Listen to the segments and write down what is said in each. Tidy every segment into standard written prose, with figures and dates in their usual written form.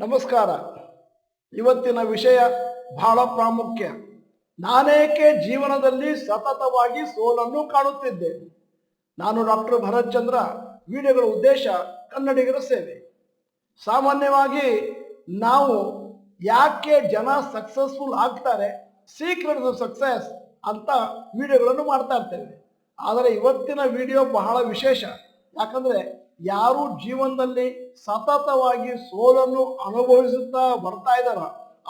ನಮಸ್ಕಾರ. ಇವತ್ತಿನ ವಿಷಯ ಬಹಳ ಪ್ರಾಮುಖ್ಯ. ನಾನೇಕೆ ಜೀವನದಲ್ಲಿ ಸತತವಾಗಿ ಸೋಲನ್ನು ಕಾಣುತ್ತಿದ್ದೇನೆ. ನಾನು ಡಾಕ್ಟರ್ ಭರತ್ ಚಂದ್ರ. ವಿಡಿಯೋಗಳ ಉದ್ದೇಶ ಕನ್ನಡಿಗರ ಸೇವೆ. ಸಾಮಾನ್ಯವಾಗಿ ನಾವು ಯಾಕೆ ಜನ ಸಕ್ಸಸ್ಫುಲ್ ಆಗ್ತಾರೆ, ಸೀಕ್ರೆಟ್ಸ್ ಆಫ್ ಸಕ್ಸಸ್ ಅಂತ ವಿಡಿಯೋಗಳನ್ನು ಮಾಡ್ತಾ ಇರ್ತೇವೆ. ಆದರೆ ಇವತ್ತಿನ ವಿಡಿಯೋ ಬಹಳ ವಿಶೇಷ. ಯಾಕಂದ್ರೆ ಯಾರು ಜೀವನದಲ್ಲಿ ಸತತವಾಗಿ ಸೋಲನ್ನು ಅನುಭವಿಸುತ್ತಾ ಬರ್ತಾ ಇದ್ದಾರ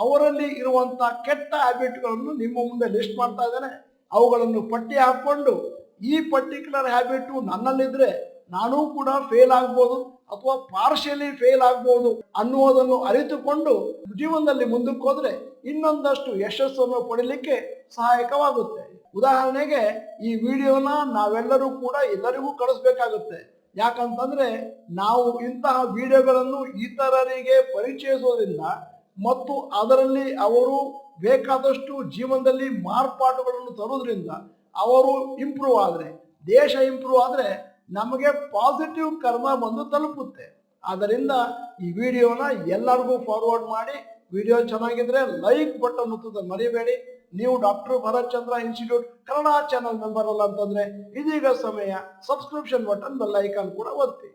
ಅವರಲ್ಲಿ ಇರುವಂತ ಕೆಟ್ಟ ಹ್ಯಾಬಿಟ್ಗಳನ್ನು ನಿಮ್ಮ ಮುಂದೆ ಲಿಸ್ಟ್ ಮಾಡ್ತಾ ಇದ್ದೇನೆ. ಅವುಗಳನ್ನು ಪಟ್ಟಿ ಹಾಕೊಂಡು ಈ ಪರ್ಟಿಕ್ಯುಲರ್ ಹ್ಯಾಬಿಟ್ ನನ್ನಲ್ಲಿದ್ರೆ ನಾನೂ ಕೂಡ ಫೇಲ್ ಆಗ್ಬೋದು ಅಥವಾ ಪಾರ್ಷಿಯಲಿ ಫೇಲ್ ಆಗ್ಬೋದು ಅನ್ನುವುದನ್ನು ಅರಿತುಕೊಂಡು ಜೀವನದಲ್ಲಿ ಮುಂದಕ್ಕೆ ಹೋದ್ರೆ ಇನ್ನೊಂದಷ್ಟು ಯಶಸ್ಸನ್ನು ಪಡೀಲಿಕ್ಕೆ ಸಹಾಯಕವಾಗುತ್ತೆ. ಉದಾಹರಣೆಗೆ ಈ ವಿಡಿಯೋನ ನಾವೆಲ್ಲರೂ ಕೂಡ ಎಲ್ಲರಿಗೂ ಕಳಿಸ್ಬೇಕಾಗುತ್ತೆ. ಯಾಕಂತಂದ್ರೆ ನಾವು ಇಂತಹ ವಿಡಿಯೋಗಳನ್ನು ಇತರರಿಗೆ ಪರಿಚಯಿಸೋದ್ರಿಂದ ಮತ್ತು ಅದರಲ್ಲಿ ಅವರು ಬೇಕಾದಷ್ಟು ಜೀವನದಲ್ಲಿ ಮಾರ್ಪಾಟುಗಳನ್ನು ತರೋದ್ರಿಂದ ಅವರು ಇಂಪ್ರೂವ್ ಆದರೆ, ದೇಶ ಇಂಪ್ರೂವ್ ಆದರೆ ನಮಗೆ ಪಾಸಿಟಿವ್ ಕರ್ಮ ಬಂದು ತಲುಪುತ್ತೆ. ಆದ್ದರಿಂದ ಈ ವಿಡಿಯೋನ ಎಲ್ಲರಿಗೂ ಫಾರ್ವರ್ಡ್ ಮಾಡಿ. ವಿಡಿಯೋ ಚೆನ್ನಾಗಿದ್ರೆ ಲೈಕ್ ಬಟನ್ ಒತ್ತೋದನ್ನ ಮರಿಬೇಡಿ. ನೀವು ಡಾಕ್ಟರ್ ಭರತ್ ಚಂದ್ರ ಇನ್ಸ್ಟಿಟ್ಯೂಟ್ ಕನ್ನಡ ಚಾನಲ್ ಮೆಂಬರ್ ಅಲ್ಲ ಅಂತಂದ್ರೆ ಇದೀಗ ಸಮಯ ಸಬ್ಸ್ಕ್ರಿಪ್ಷನ್ ಬಟನ್ ಬೆಲ್ ಐಕಾನ್ ಕೂಡ ಒತ್ತಿ.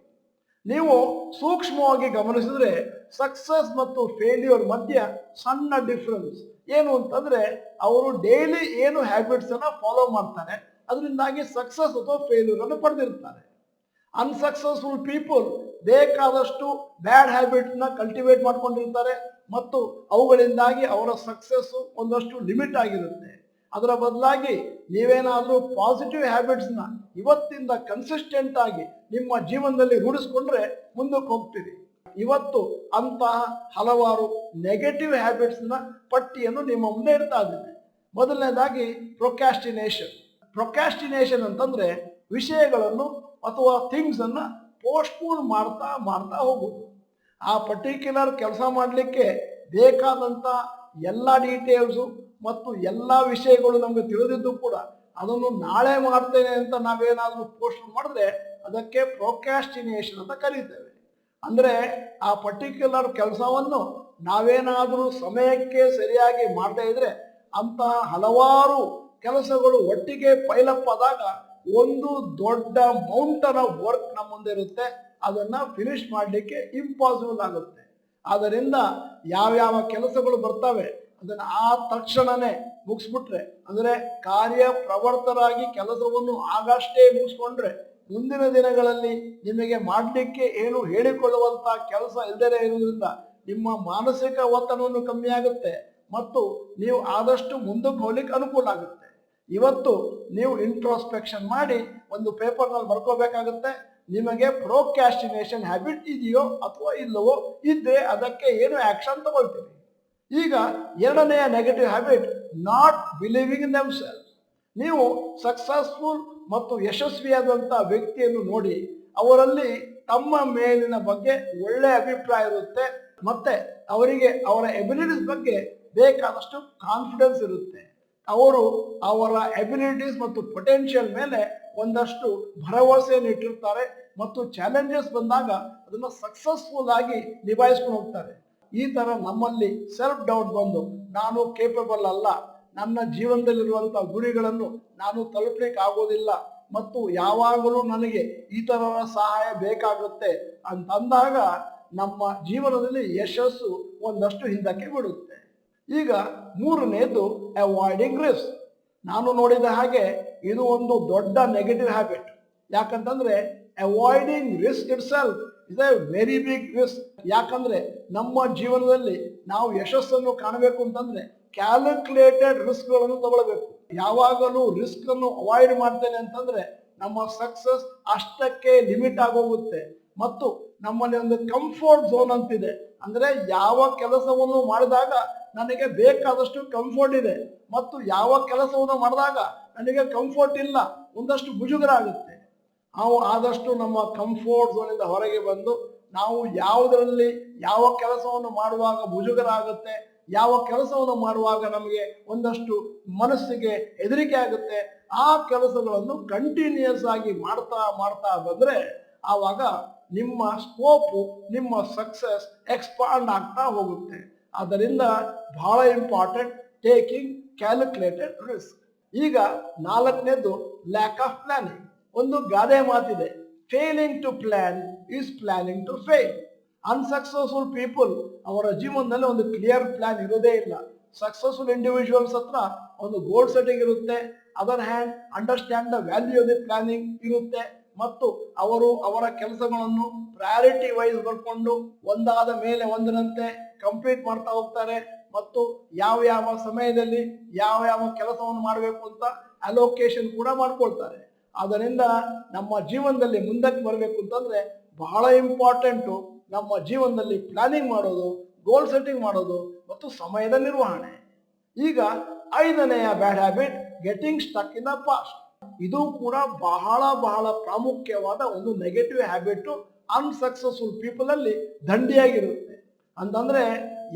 ನೀವು ಸೂಕ್ಷ್ಮವಾಗಿ ಗಮನಿಸಿದ್ರೆ ಸಕ್ಸಸ್ ಮತ್ತು ಫೇಲ್ಯೂರ್ ಮಧ್ಯ ಸಣ್ಣ ಡಿಫ್ರೆನ್ಸ್ ಏನು ಅಂತಂದ್ರೆ ಅವರು ಡೈಲಿ ಏನು ಹ್ಯಾಬಿಟ್ಸ್ ಅನ್ನ ಫಾಲೋ ಮಾಡ್ತಾರೆ ಅದರಿಂದಾಗಿ ಸಕ್ಸಸ್ ಅಥವಾ ಫೇಲ್ಯೂರ್ ಅನ್ನು ಪಡೆದಿರ್ತಾರೆ. ಅನ್ಸಕ್ಸಸ್ಫುಲ್ ಪೀಪಲ್ ಬೇಕಾದಷ್ಟು ಬ್ಯಾಡ್ ಹ್ಯಾಬಿಟ್ ನ ಕಲ್ಟಿವೇಟ್ ಮಾಡ್ಕೊಂಡಿರ್ತಾರೆ ಮತ್ತು ಅವುಗಳಿಂದಾಗಿ ಅವರ ಸಕ್ಸಸ್ ಒಂದಷ್ಟು ಲಿಮಿಟ್ ಆಗಿರುತ್ತೆ. ಅದರ ಬದಲಾಗಿ ನೀವೇನಾದ್ರೂ ಪಾಸಿಟಿವ್ ಹ್ಯಾಬಿಟ್ಸ್ ನ ಇವತ್ತಿಂದ ಕನ್ಸಿಸ್ಟೆಂಟ್ ಆಗಿ ನಿಮ್ಮ ಜೀವನದಲ್ಲಿ ರೂಢಿಸ್ಕೊಂಡ್ರೆ ಮುಂದಕ್ಕೆ ಹೋಗ್ತೀರಿ. ಇವತ್ತು ಅಂತಹ ಹಲವಾರು ನೆಗೆಟಿವ್ ಹ್ಯಾಬಿಟ್ಸ್ ನ ಪಟ್ಟಿಯನ್ನು ನಿಮ್ಮ ಮುಂದೆ ಇಡ್ತಾ ಇದ್ದೇನೆ. ಮೊದಲನೇದಾಗಿ ಪ್ರೊಕ್ಯಾಸ್ಟಿನೇಷನ್ ಅಂತಂದ್ರೆ ವಿಷಯಗಳನ್ನು ಅಥವಾ ಥಿಂಗ್ಸ್ ಅನ್ನ ಪೋಸ್ಟ್ಪೋನ್ ಮಾಡ್ತಾ ಮಾಡ್ತಾ ಹೋಗುದು. ಆ ಪರ್ಟಿಕ್ಯುಲರ್ ಕೆಲಸ ಮಾಡಲಿಕ್ಕೆ ಬೇಕಾದಂತ ಎಲ್ಲ ಡೀಟೇಲ್ಸು ಮತ್ತು ಎಲ್ಲ ವಿಷಯಗಳು ನಮಗೆ ತಿಳಿದಿದ್ದು ಕೂಡ ಅದನ್ನು ನಾಳೆ ಮಾಡ್ತೇನೆ ಅಂತ ನಾವೇನಾದ್ರೂ ಪೋಸ್ಟ್ ಮಾಡಿದ್ರೆ ಅದಕ್ಕೆ ಪ್ರೊಕ್ಯಾಸ್ಟಿನೇಷನ್ ಅಂತ ಕರೀತೇವೆ. ಅಂದ್ರೆ ಆ ಪರ್ಟಿಕ್ಯುಲರ್ ಕೆಲಸವನ್ನು ನಾವೇನಾದ್ರೂ ಸಮಯಕ್ಕೆ ಸರಿಯಾಗಿ ಮಾಡದೇ ಇದ್ರೆ ಅಂತಹ ಹಲವಾರು ಕೆಲಸಗಳು ಒಟ್ಟಿಗೆ ಪೈಲಪ್ ಆದಾಗ ಒಂದು ದೊಡ್ಡ ಮೌಂಟನ್ ಆಫ್ ವರ್ಕ್ ನಮ್ಮ ಮುಂದೆ ಇರುತ್ತೆ. ಅದನ್ನ ಫಿನಿಶ್ ಮಾಡಲಿಕ್ಕೆ ಇಂಪಾಸಿಬಲ್ ಆಗುತ್ತೆ. ಆದ್ದರಿಂದ ಯಾವ್ಯಾವ ಕೆಲಸಗಳು ಬರ್ತವೆ ಅದನ್ನ ಆ ತಕ್ಷಣನೇ ಮುಗಿಸ್ಬಿಟ್ರೆ, ಅಂದ್ರೆ ಕಾರ್ಯ ಪ್ರವರ್ತರಾಗಿ ಕೆಲಸವನ್ನು ಆಗಷ್ಟೇ ಮುಗಿಸ್ಕೊಂಡ್ರೆ ಮುಂದಿನ ದಿನಗಳಲ್ಲಿ ನಿಮಗೆ ಮಾಡಲಿಕ್ಕೆ ಏನು ಹೇಳಿಕೊಳ್ಳುವಂತ ಕೆಲಸ ಇಲ್ಲದೇ ಇರುವುದರಿಂದ ನಿಮ್ಮ ಮಾನಸಿಕ ಒತ್ತಡವನ್ನು ಕಮ್ಮಿ ಆಗುತ್ತೆ ಮತ್ತು ನೀವು ಆದಷ್ಟು ಮುಂದಕ್ಕೆ ಹೋಗ್ಲಿಕ್ಕೆ ಅನುಕೂಲ ಆಗುತ್ತೆ. ಇವತ್ತು ನೀವು ಇಂಟ್ರೋಸ್ಪೆಕ್ಷನ್ ಮಾಡಿ ಒಂದು ಪೇಪರ್ನಲ್ಲಿ ಬರ್ಕೋಬೇಕಾಗುತ್ತೆ. ನಿಮಗೆ ಪ್ರೊಕ್ಯಾಸ್ಟಿನೇಷನ್ ಹ್ಯಾಬಿಟ್ ಇದೆಯೋ ಅಥವಾ ಇಲ್ಲವೋ, ಇದ್ರೆ ಅದಕ್ಕೆ ಏನು ಆಕ್ಷನ್ ತಗೊಳ್ತೀವಿ. ಈಗ ಎರಡನೆಯ negative habit, not believing in themself. ನೀವು ಸಕ್ಸಸ್ಫುಲ್ ಮತ್ತು ಯಶಸ್ವಿಯಾದಂಥ ವ್ಯಕ್ತಿಯನ್ನು ನೋಡಿ ಅವರಲ್ಲಿ ತಮ್ಮ ಮೇಲಿನ ಬಗ್ಗೆ ಒಳ್ಳೆ ಅಭಿಪ್ರಾಯ ಇರುತ್ತೆ ಮತ್ತೆ ಅವರಿಗೆ ಅವರ ಎಬಿಲಿಟೀಸ್ ಬಗ್ಗೆ ಬೇಕಾದಷ್ಟು ಕಾನ್ಫಿಡೆನ್ಸ್ ಇರುತ್ತೆ. ಅವರು ಅವರ ಎಬಿಲಿಟೀಸ್ ಮತ್ತು ಪೊಟೆನ್ಷಿಯಲ್ ಮೇಲೆ ಒಂದಷ್ಟು ಭರವಸೆಯನ್ನು ಇಟ್ಟಿರ್ತಾರೆ ಮತ್ತು ಚಾಲೆಂಜಸ್ ಬಂದಾಗ ಅದನ್ನು ಸಕ್ಸಸ್ಫುಲ್ ಆಗಿ ನಿಭಾಯಿಸ್ಕೊಂಡು ಹೋಗ್ತಾರೆ. ಈ ತರ ನಮ್ಮಲ್ಲಿ ಸೆಲ್ಫ್ ಡೌಟ್ ಬಂದು ನಾನು ಕೇಪಬಲ್ ಅಲ್ಲ, ನನ್ನ ಜೀವನದಲ್ಲಿರುವಂತಹ ಗುರಿಗಳನ್ನು ನಾನು ತಲುಪಲಿಕ್ಕೆ ಆಗೋದಿಲ್ಲ ಮತ್ತು ಯಾವಾಗಲೂ ನನಗೆ ಇತರರ ಸಹಾಯ ಬೇಕಾಗುತ್ತೆ ಅಂತಂದಾಗ ನಮ್ಮ ಜೀವನದಲ್ಲಿ ಯಶಸ್ಸು ಒಂದಷ್ಟು ಹಿಂದಕ್ಕೆ ಬಿಡುತ್ತೆ. ಈಗ ಮೂರನೇದು ಅವಾಯ್ಡಿಂಗ್ ರಿಸ್ಕ್. ನಾನು ನೋಡಿದ ಹಾಗೆ ಇದು ಒಂದು ದೊಡ್ಡ ನೆಗೆಟಿವ್ ಹ್ಯಾಬಿಟ್. ಯಾಕಂತಂದ್ರೆ avoiding risk itself is a very big risk. ಯಾಕಂದ್ರೆ ನಮ್ಮ ಜೀವನದಲ್ಲಿ ನಾವು ಯಶಸ್ಸನ್ನು ಕಾಣಬೇಕು ಅಂತಂದ್ರೆ ಕ್ಯಾಲ್ಕುಲೇಟೆಡ್ ರಿಸ್ಕ್ ಗಳನ್ನು ತಗೊಳ್ಬೇಕು. ಯಾವಾಗಲೂ ರಿಸ್ಕ್ ಅನ್ನು ಅವಾಯ್ಡ್ ಮಾಡ್ತೇನೆ ಅಂತಂದ್ರೆ ನಮ್ಮ ಸಕ್ಸಸ್ ಅಷ್ಟಕ್ಕೆ ಲಿಮಿಟ್ ಆಗೋಗುತ್ತೆ ಮತ್ತು ನಮ್ಮಲ್ಲಿ ಒಂದು ಕಂಫರ್ಟ್ ಝೋನ್ ಅಂತಿದೆ. ಅಂದ್ರೆ ಯಾವ ಕೆಲಸವನ್ನು ಮಾಡಿದಾಗ ನನಗೆ ಬೇಕಾದಷ್ಟು ಕಂಫರ್ಟ್ ಇದೆ ಮತ್ತು ಯಾವ ಕೆಲಸವನ್ನು ಮಾಡಿದಾಗ ನನಗೆ ಕಂಫರ್ಟ್ ಇಲ್ಲ, ಒಂದಷ್ಟು ಮುಜುಗರ ಆಗುತ್ತೆ. ನಾವು ಆದಷ್ಟು ನಮ್ಮ ಕಂಫರ್ಟ್ ಝೋನಿಂದ ಹೊರಗೆ ಬಂದು ನಾವು ಯಾವುದರಲ್ಲಿ ಯಾವ ಕೆಲಸವನ್ನು ಮಾಡುವಾಗ ಮುಜುಗರ ಆಗುತ್ತೆ, ಯಾವ ಕೆಲಸವನ್ನು ಮಾಡುವಾಗ ನಮಗೆ ಒಂದಷ್ಟು ಮನಸ್ಸಿಗೆ ಹೆದರಿಕೆ ಆಗುತ್ತೆ, ಆ ಕೆಲಸಗಳನ್ನು ಕಂಟಿನ್ಯೂಸ್ ಆಗಿ ಮಾಡ್ತಾ ಮಾಡ್ತಾ ಬಂದ್ರೆ ಆವಾಗ ನಿಮ್ಮ ಸ್ಕೋಪು, ನಿಮ್ಮ ಸಕ್ಸಸ್ ಎಕ್ಸ್ಪಾಂಡ್ ಆಗ್ತಾ ಹೋಗುತ್ತೆ. ಆದ್ದರಿಂದ ಬಹಳ ಇಂಪಾರ್ಟೆಂಟ್ ಟೇಕಿಂಗ್ ಕ್ಯಾಲ್ಕುಲೇಟೆಡ್ ರಿಸ್ಕ್. ಈಗ ನಾಲ್ಕನೇದು ಲ್ಯಾಕ್ ಆಫ್ ಪ್ಲಾನಿಂಗ್. ಒಂದು ಗಾದೆ ಮಾತಿದೆ, failing to plan is planning to fail. Unsuccessful people ಅವರ ಜೀವನದಲ್ಲಿ ಒಂದು ಕ್ಲಿಯರ್ ಪ್ಲಾನ್ ಇರೋದೇ ಇಲ್ಲ. ಸಕ್ಸಸ್ಫುಲ್ ಇಂಡಿವಿಜುವಲ್ಸ್ ಹತ್ರ ಒಂದು ಗೋಲ್ ಸೆಟ್ಟಿಂಗ್ ಇರುತ್ತೆ, other hand understand the value of the planning ಇರುತ್ತೆ, ಮತ್ತು ಅವರು ಅವರ ಕೆಲಸಗಳನ್ನು ಪ್ರಯಾರಿಟಿ ವೈಸ್ ಬರ್ಕೊಂಡು ಒಂದಾದ ಮೇಲೆ ಒಂದರಂತೆ ಕಂಪ್ಲೀಟ್ ಮಾಡ್ತಾ ಹೋಗ್ತಾರೆ, ಮತ್ತು ಯಾವ ಯಾವ ಸಮಯದಲ್ಲಿ ಯಾವ ಯಾವ ಕೆಲಸವನ್ನು ಮಾಡಬೇಕು ಅಂತ ಅಲೋಕೇಶನ್ ಕೂಡ ಮಾಡ್ಕೊಳ್ತಾರೆ. ಆದ್ದರಿಂದ ನಮ್ಮ ಜೀವನದಲ್ಲಿ ಮುಂದಕ್ಕೆ ಬರಬೇಕು ಅಂತಂದ್ರೆ ಬಹಳ ಇಂಪಾರ್ಟೆಂಟು ನಮ್ಮ ಜೀವನದಲ್ಲಿ ಪ್ಲಾನಿಂಗ್ ಮಾಡೋದು, ಗೋಲ್ ಸೆಟ್ಟಿಂಗ್ ಮಾಡೋದು ಮತ್ತು ಸಮಯದ ನಿರ್ವಹಣೆ. ಈಗ ಐದನೆಯ bad habit, getting stuck in the past. ಇದು ಕೂಡ ಬಹಳ ಬಹಳ ಪ್ರಾಮುಖ್ಯವಾದ ಒಂದು ನೆಗೆಟಿವ್ ಹ್ಯಾಬಿಟ್ ಅನ್ಸಕ್ಸಸ್ಫುಲ್ ಪೀಪಲ್ ಅಲ್ಲಿ ದಂಡಿಯಾಗಿರುತ್ತೆ. ಅಂತಂದ್ರೆ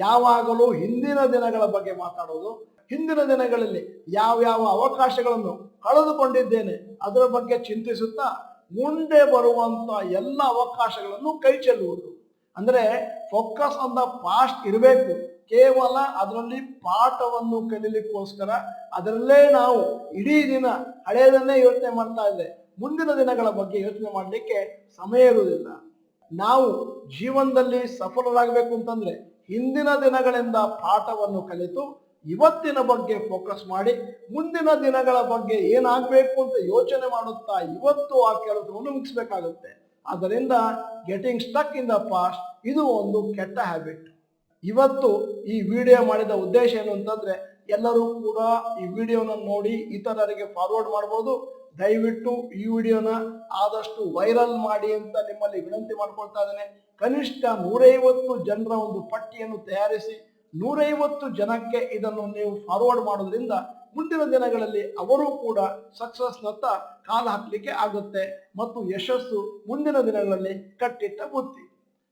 ಯಾವಾಗಲೂ ಹಿಂದಿನ ದಿನಗಳ ಬಗ್ಗೆ ಮಾತಾಡೋದು, ಹಿಂದಿನ ದಿನಗಳಲ್ಲಿ ಯಾವ ಅವಕಾಶಗಳನ್ನು ಕಳೆದುಕೊಂಡಿದ್ದೇನೆ ಅದರ ಬಗ್ಗೆ ಚಿಂತಿಸುತ್ತಾ ಮುಂದೆ ಬರುವಂತ ಎಲ್ಲ ಅವಕಾಶಗಳನ್ನು ಕೈ ಚೆಲ್ಲುವುದು. ಅಂದ್ರೆ ಫೋಕಸ್ ಆನ್ ದ ಪಾಸ್ಟ್ ಇರಬೇಕು, ಕೇವಲ ಅದರಲ್ಲಿ ಪಾಠವನ್ನು ಕಲೀಲಿಕ್ಕೋಸ್ಕರ ಅದರಲ್ಲೇ ನಾವು ಇಡೀ ದಿನ ಹಳೆಯದನ್ನೇ ಯೋಚನೆ ಮಾಡ್ತಾ ಇದ್ರೆ ಮುಂದಿನ ದಿನಗಳ ಬಗ್ಗೆ ಯೋಚನೆ ಮಾಡಲಿಕ್ಕೆ ಸಮಯ ಇರುವುದಿಲ್ಲ. ನಾವು ಜೀವನದಲ್ಲಿ ಸಫಲರಾಗಬೇಕು ಅಂತಂದ್ರೆ ಹಿಂದಿನ ದಿನಗಳಿಂದ ಪಾಠವನ್ನು ಕಲಿತು ಇವತ್ತಿನ ಬಗ್ಗೆ ಫೋಕಸ್ ಮಾಡಿ ಮುಂದಿನ ದಿನಗಳ ಬಗ್ಗೆ ಏನಾಗಬೇಕು ಅಂತ ಯೋಚನೆ ಮಾಡುತ್ತಾ ಇವತ್ತು ಆ ಕೆಲಸವನ್ನು ಮುಗಿಸ್ಬೇಕಾಗುತ್ತೆ. ಆದ್ದರಿಂದ getting stuck in the past ಇದು ಒಂದು ಕೆಟ್ಟ ಹ್ಯಾಬಿಟ್. ಇವತ್ತು ಈ ವಿಡಿಯೋ ಮಾಡಿದ ಉದ್ದೇಶ ಏನು ಅಂತಂದ್ರೆ ಎಲ್ಲರೂ ಕೂಡ ಈ ವಿಡಿಯೋನ ನೋಡಿ ಇತರರಿಗೆ ಫಾರ್ವರ್ಡ್ ಮಾಡ್ಬೋದು. ದಯವಿಟ್ಟು ಈ ವಿಡಿಯೋನ ಆದಷ್ಟು ವೈರಲ್ ಮಾಡಿ ಅಂತ ನಿಮ್ಮಲ್ಲಿ ವಿನಂತಿ ಮಾಡ್ಕೊಳ್ತಾ ಇದ್ದೇನೆ. ಕನಿಷ್ಠ 150 ಜನರ ಒಂದು ಪಟ್ಟಿಯನ್ನು ತಯಾರಿಸಿ 150 ಜನಕ್ಕೆ ಇದನ್ನು ನೀವು ಫಾರ್ವರ್ಡ್ ಮಾಡೋದ್ರಿಂದ ಮುಂದಿನ ದಿನಗಳಲ್ಲಿ ಅವರು ಕೂಡ ಸಕ್ಸಸ್ನತ್ತ ಕಾಲು ಹಾಕಲಿಕ್ಕೆ ಆಗುತ್ತೆ ಮತ್ತು ಯಶಸ್ಸು ಮುಂದಿನ ದಿನಗಳಲ್ಲಿ ಕಟ್ಟಿಟ್ಟ ಬುತ್ತಿ.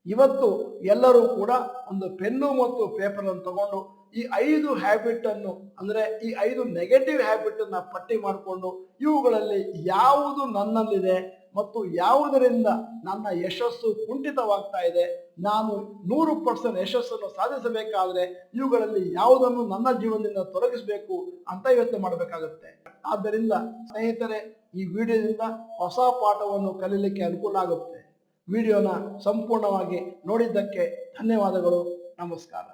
ಇವತ್ತು ಎಲ್ಲರೂ ಕೂಡ ಒಂದು ಪೆನ್ನು ಮತ್ತು ಪೇಪರ್ ಅನ್ನು ತಗೊಂಡು ಈ 5 ಹ್ಯಾಬಿಟ್ ಅನ್ನು ಅಂದ್ರೆ ಈ 5 ನೆಗೆಟಿವ್ ಹ್ಯಾಬಿಟ್ ಅನ್ನ ಪಟ್ಟಿ ಮಾಡಿಕೊಂಡು ಇವುಗಳಲ್ಲಿ ಯಾವುದು ನನ್ನಲ್ಲಿದೆ ಮತ್ತು ಯಾವುದರಿಂದ ನನ್ನ ಯಶಸ್ಸು ಕುಂಠಿತವಾಗ್ತಾ ಇದೆ, ನಾನು 100% ಯಶಸ್ಸನ್ನು ಸಾಧಿಸಬೇಕಾದ್ರೆ ಇವುಗಳಲ್ಲಿ ಯಾವುದನ್ನು ನನ್ನ ಜೀವನದಿಂದ ತೊಲಗಿಸಬೇಕು ಅಂತ ಯೋಚನೆ ಮಾಡಬೇಕಾಗುತ್ತೆ. ಆದ್ದರಿಂದ ಸ್ನೇಹಿತರೆ, ಈ ವಿಡಿಯೋದಿಂದ ಹೊಸ ಪಾಠವನ್ನು ಕಲೀಲಿಕ್ಕೆ ಅನುಕೂಲ ಆಗುತ್ತೆ. ವಿಡಿಯೋನ ಸಂಪೂರ್ಣವಾಗಿ ನೋಡಿದ್ದಕ್ಕೆ ಧನ್ಯವಾದಗಳು. ನಮಸ್ಕಾರ.